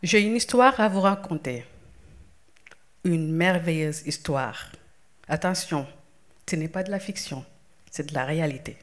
J'ai une histoire à vous raconter. Une merveilleuse histoire. Attention, ce n'est pas de la fiction, c'est de la réalité.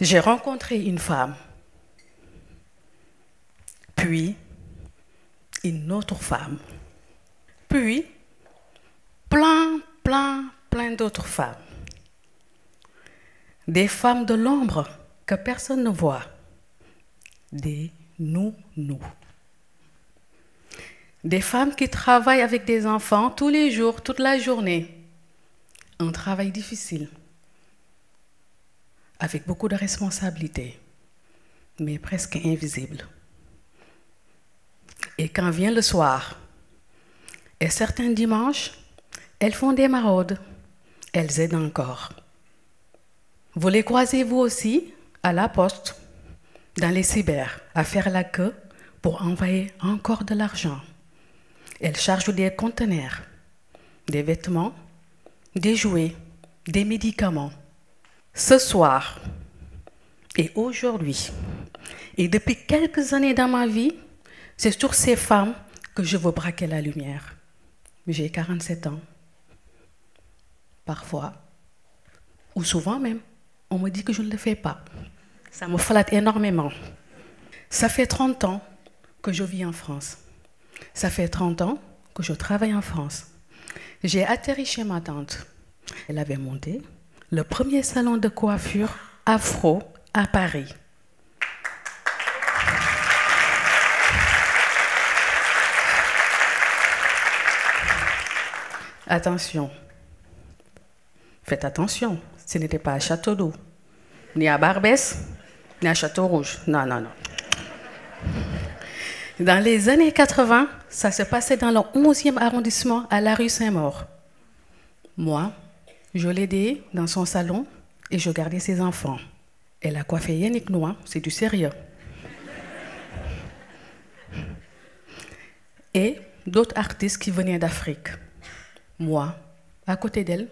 J'ai rencontré une femme, puis une autre femme, puis plein d'autres femmes. Des femmes de l'ombre que personne ne voit. Des nounous. Des femmes qui travaillent avec des enfants tous les jours, toute la journée. Un travail difficile, avec beaucoup de responsabilités, mais presque invisible. Et quand vient le soir, et certains dimanches, elles font des maraudes, elles aident encore. Vous les croisez vous aussi à la poste, dans les cyber, à faire la queue pour envoyer encore de l'argent. Elles chargent des conteneurs, des vêtements, des jouets, des médicaments. Ce soir et aujourd'hui, et depuis quelques années dans ma vie, c'est sur ces femmes que je veux braquer la lumière. J'ai 47 ans. Parfois, ou souvent même, on me dit que je ne le fais pas. Ça me flatte énormément. Ça fait 30 ans que je vis en France. Ça fait 30 ans que je travaille en France. J'ai atterri chez ma tante. Elle avait monté le premier salon de coiffure afro à Paris. Attention, faites attention, ce n'était pas à Château-d'Eau, ni à Barbès, ni à Château-Rouge. Non, non, non. Dans les années 80, ça se passait dans le 11e arrondissement à la rue Saint-Maur. Moi, je l'aidais dans son salon et je gardais ses enfants. Elle a coiffé Yannick Noah, c'est du sérieux. Et d'autres artistes qui venaient d'Afrique. Moi, à côté d'elle,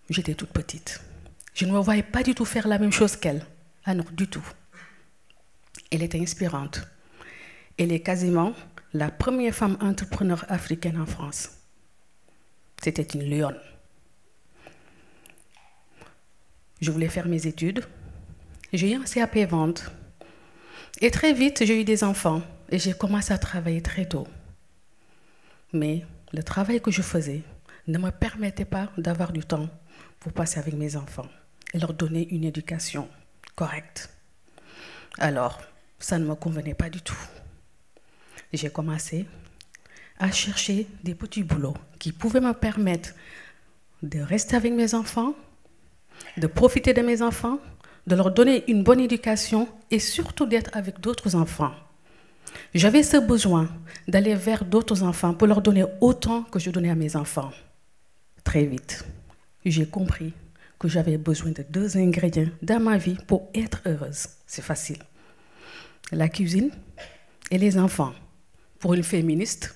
j'étais toute petite. Je ne me voyais pas du tout faire la même chose qu'elle. Ah non, du tout. Elle était inspirante. Elle est quasiment la première femme entrepreneur africaine en France. C'était une lionne. Je voulais faire mes études. J'ai eu un CAP vente. Et très vite, j'ai eu des enfants. Et j'ai commencé à travailler très tôt. Mais le travail que je faisais ne me permettait pas d'avoir du temps pour passer avec mes enfants et leur donner une éducation correcte. Alors, ça ne me convenait pas du tout. J'ai commencé à chercher des petits boulots qui pouvaient me permettre de rester avec mes enfants, de profiter de mes enfants, de leur donner une bonne éducation et surtout d'être avec d'autres enfants. J'avais ce besoin d'aller vers d'autres enfants pour leur donner autant que je donnais à mes enfants. Très vite, j'ai compris que j'avais besoin de 2 ingrédients dans ma vie pour être heureuse. C'est facile. La cuisine et les enfants. Pour une féministe.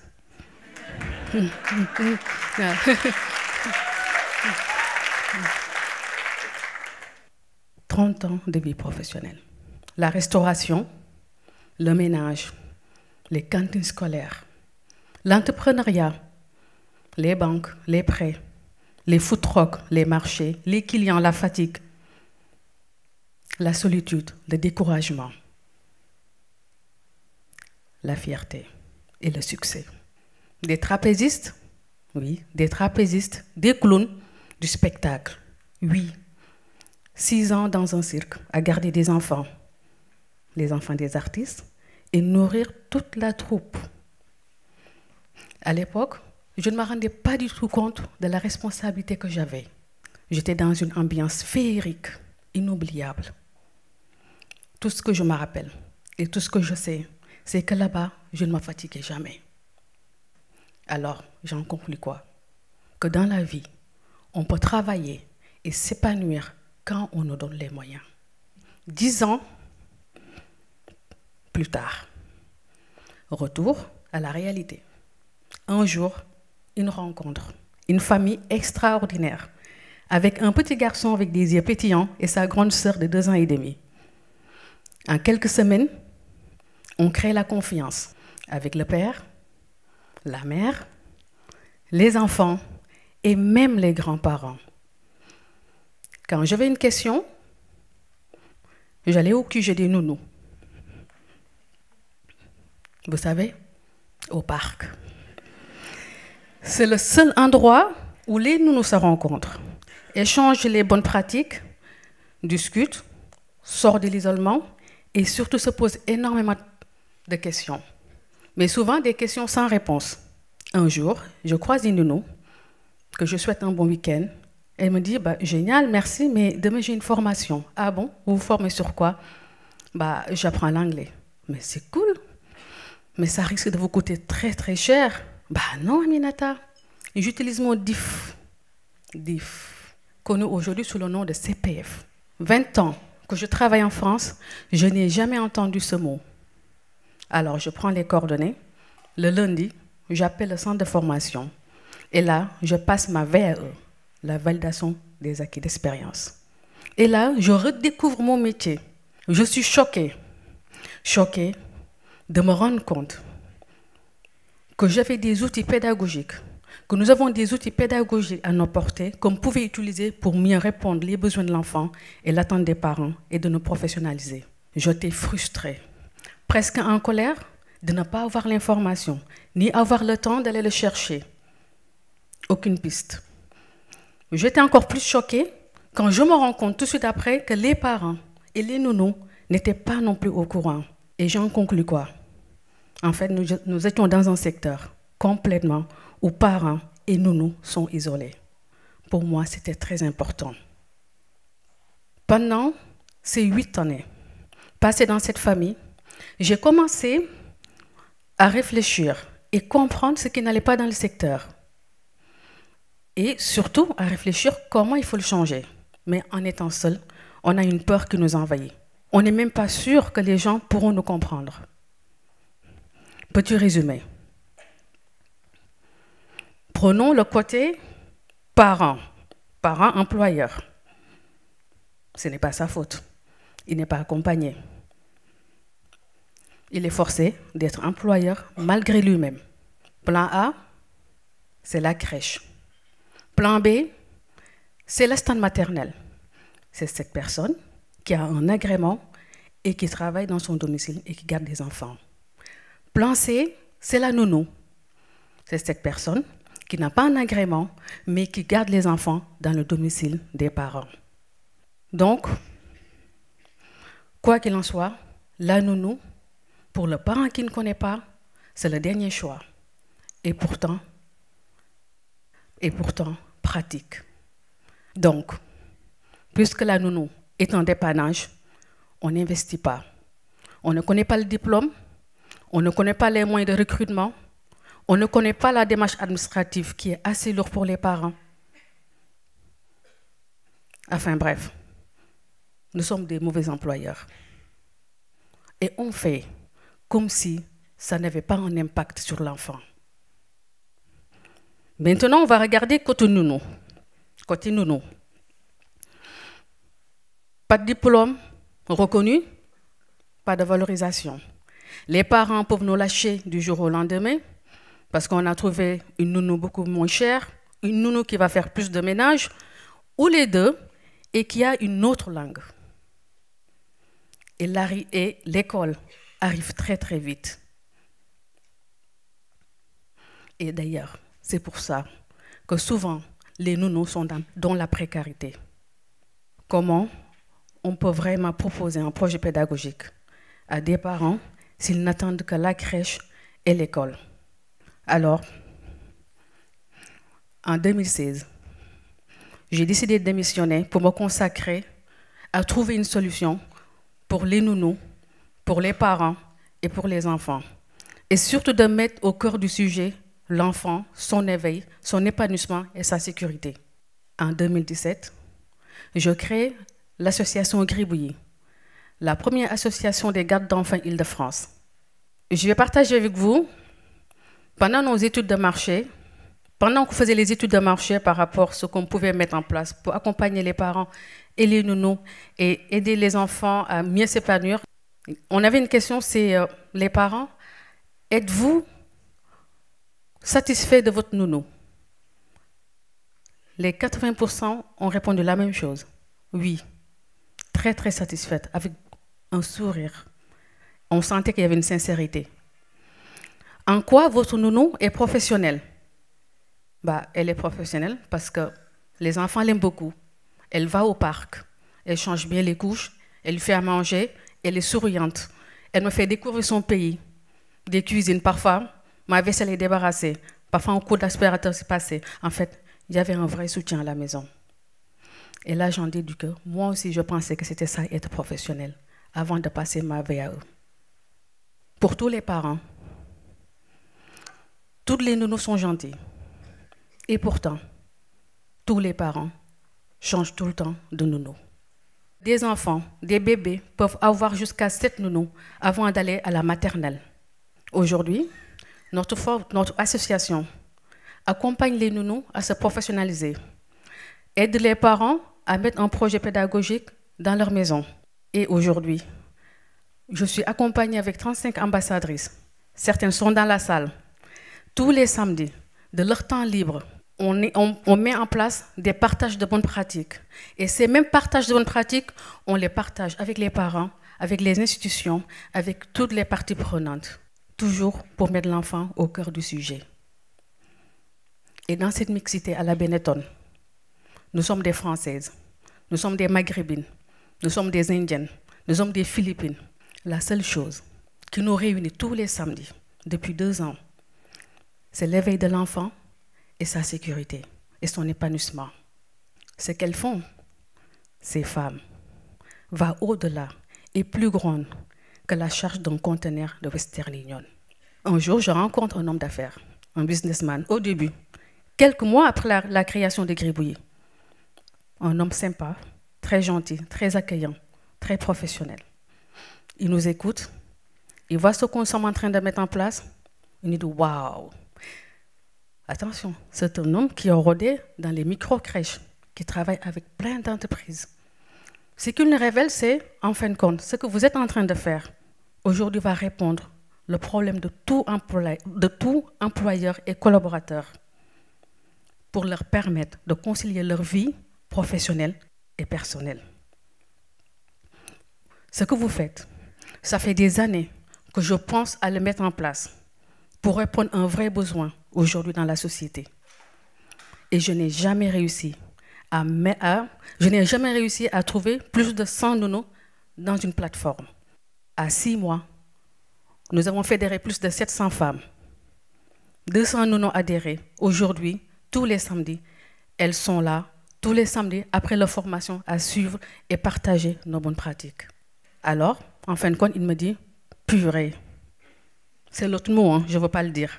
30 ans de vie professionnelle. La restauration, le ménage, les cantines scolaires, l'entrepreneuriat, les banques, les prêts, les food trucks, les marchés, les clients, la fatigue, la solitude, le découragement, la fierté et le succès. Des trapézistes, oui, des trapézistes, des clowns, du spectacle, oui. 6 ans dans un cirque à garder des enfants, les enfants des artistes, et nourrir toute la troupe. À l'époque, je ne me rendais pas du tout compte de la responsabilité que j'avais. J'étais dans une ambiance féerique, inoubliable. Tout ce que je me rappelle et tout ce que je sais, c'est que là-bas, je ne me fatiguais jamais. Alors, j'en conclus quoi? Que dans la vie, on peut travailler et s'épanouir quand on nous donne les moyens. 10 ans plus tard, retour à la réalité. Un jour, une rencontre, une famille extraordinaire, avec un petit garçon avec des yeux pétillants et sa grande sœur de 2 ans et demi. En quelques semaines, On crée la confiance avec le père, la mère, les enfants et même les grands-parents. Quand j'avais une question, j'allais au QG des nounous. Vous savez, au parc. C'est le seul endroit où les nounous se rencontrent, échangent les bonnes pratiques, discutent, sortent de l'isolement et surtout se posent énormément de questions. Mais souvent des questions sans réponse. Un jour, je croise une nounou que je souhaite un bon week-end. Elle me dit, génial, merci, mais demain j'ai une formation. Ah bon? Vous vous formez sur quoi? J'apprends l'anglais. Mais c'est cool. Mais ça risque de vous coûter très très cher. Non, Aminata. J'utilise mon DIF, connu aujourd'hui sous le nom de CPF. 20 ans que je travaille en France, je n'ai jamais entendu ce mot. Alors, je prends les coordonnées. Le lundi, j'appelle le centre de formation. Et là, je passe ma VAE, la validation des acquis d'expérience. Et là, je redécouvre mon métier. Je suis choquée de me rendre compte que j'avais des outils pédagogiques, que nous avons des outils pédagogiques à nos portées qu'on pouvait utiliser pour mieux répondre aux besoins de l'enfant et l'attente des parents et de nous professionnaliser. J'étais frustrée, presque en colère de ne pas avoir l'information, ni avoir le temps d'aller le chercher. Aucune piste. J'étais encore plus choquée quand je me rends compte tout de suite après que les parents et les nounous n'étaient pas non plus au courant. Et j'en conclus quoi? En fait, nous étions dans un secteur complètement où parents et nounous sont isolés. Pour moi, c'était très important. Pendant ces 8 années passées dans cette famille, j'ai commencé à réfléchir et comprendre ce qui n'allait pas dans le secteur. Et surtout à réfléchir comment il faut le changer. Mais en étant seul, on a une peur qui nous envahit. On n'est même pas sûr que les gens pourront nous comprendre. Petit résumé. Prenons le côté parent employeur. Ce n'est pas sa faute. Il n'est pas accompagné. Il est forcé d'être employeur malgré lui-même. Plan A, c'est la crèche. Plan B, c'est la stand maternelle. C'est cette personne qui a un agrément et qui travaille dans son domicile et qui garde des enfants. Plan C, c'est la nounou. C'est cette personne qui n'a pas un agrément, mais qui garde les enfants dans le domicile des parents. Donc, quoi qu'il en soit, la nounou, pour le parent qui ne connaît pas, c'est le dernier choix. Et pourtant, pratique. Donc, puisque la nounou est en dépannage, on n'investit pas. On ne connaît pas le diplôme, on ne connaît pas les moyens de recrutement, on ne connaît pas la démarche administrative qui est assez lourde pour les parents. Enfin bref, nous sommes des mauvais employeurs. Et on fait comme si ça n'avait pas un impact sur l'enfant. Maintenant, on va regarder côté nounou. Pas de diplôme reconnu, pas de valorisation. Les parents peuvent nous lâcher du jour au lendemain parce qu'on a trouvé une nounou beaucoup moins chère, une nounou qui va faire plus de ménage, ou les deux, et qui a une autre langue. Et l'école arrive très très vite. Et d'ailleurs, c'est pour ça que souvent, les nounous sont dans la précarité. Comment on peut vraiment proposer un projet pédagogique à des parents s'ils n'attendent que la crèche et l'école? Alors, en 2016, j'ai décidé de démissionner pour me consacrer à trouver une solution pour les nounous, pour les parents et pour les enfants. Et surtout de mettre au cœur du sujet l'enfant, son éveil, son épanouissement et sa sécurité. En 2017, je crée l'association Gribouillis, la première association des gardes d'enfants Île-de-France. Je vais partager avec vous, pendant nos études de marché, pendant qu'on faisait les études de marché par rapport à ce qu'on pouvait mettre en place pour accompagner les parents et les nounous et aider les enfants à mieux s'épanouir, On avait une question, c'est les parents, êtes-vous satisfait de votre nounou? Les 80% ont répondu la même chose. Oui, très très satisfaite, avec un sourire. On sentait qu'il y avait une sincérité. En quoi votre nounou est professionnelle? Elle est professionnelle parce que les enfants l'aiment beaucoup. Elle va au parc, elle change bien les couches, elle lui fait à manger, elle est souriante. Elle me fait découvrir son pays, des cuisines. Parfois, ma vaisselle est débarrassée. Parfois, un coup d'aspirateur s'est passé. En fait, il y avait un vrai soutien à la maison. Et là, j'en déduis que moi aussi, je pensais que c'était ça, être professionnel, avant de passer ma vie à eux. Pour tous les parents, toutes les nounous sont gentilles. Et pourtant, tous les parents changent tout le temps de nounou. Des enfants, des bébés peuvent avoir jusqu'à 7 nounous avant d'aller à la maternelle. Aujourd'hui, notre association accompagne les nounous à se professionnaliser, aide les parents à mettre un projet pédagogique dans leur maison. Et aujourd'hui, je suis accompagnée avec 35 ambassadrices. Certaines sont dans la salle. Tous les samedis, de leur temps libre, on met en place des partages de bonnes pratiques. Et ces mêmes partages de bonnes pratiques, on les partage avec les parents, avec les institutions, avec toutes les parties prenantes. Toujours pour mettre l'enfant au cœur du sujet. Et dans cette mixité à la Benetton, nous sommes des Françaises, nous sommes des Maghrébines, nous sommes des Indiennes, nous sommes des Philippines. La seule chose qui nous réunit tous les samedis, depuis 2 ans, c'est l'éveil de l'enfant et sa sécurité et son épanouissement. Ce qu'elles font, ces femmes, va au-delà et plus grande que la charge d'un conteneur de Western Union. Un jour, je rencontre un homme d'affaires, un businessman, au début, quelques mois après la création de Gribouillis. Un homme sympa, très gentil, très accueillant, très professionnel. Il nous écoute, il voit ce qu'on est en train de mettre en place, il nous dit « Waouh !» Attention, c'est un homme qui est rodé dans les micro-crèches, qui travaille avec plein d'entreprises. Ce qu'il nous révèle, c'est, en fin de compte, ce que vous êtes en train de faire, aujourd'hui va répondre le problème de tout employeur et collaborateur pour leur permettre de concilier leur vie professionnelle et personnelle. Ce que vous faites, ça fait des années que je pense à le mettre en place pour répondre à un vrai besoin aujourd'hui dans la société. Et je n'ai jamais réussi à trouver plus de 100 nounous dans une plateforme. À 6 mois, nous avons fédéré plus de 700 femmes. 200 nounous adhérés. Aujourd'hui, tous les samedis, elles sont là, tous les samedis, après leur formation, à suivre et partager nos bonnes pratiques. Alors, en fin de compte, il me dit, purée. C'est l'autre mot, hein, je ne veux pas le dire.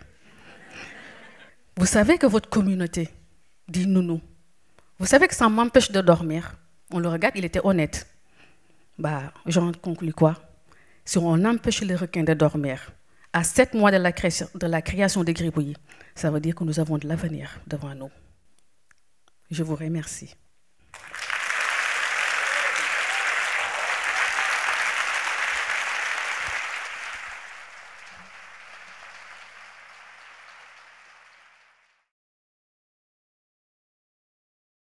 Vous savez que votre communauté dit nounou. Vous savez que ça m'empêche de dormir. On le regarde, il était honnête. J'en conclus quoi? Si on empêche les requins de dormir, à 7 mois de la création des Gribouillis, ça veut dire que nous avons de l'avenir devant nous. Je vous remercie.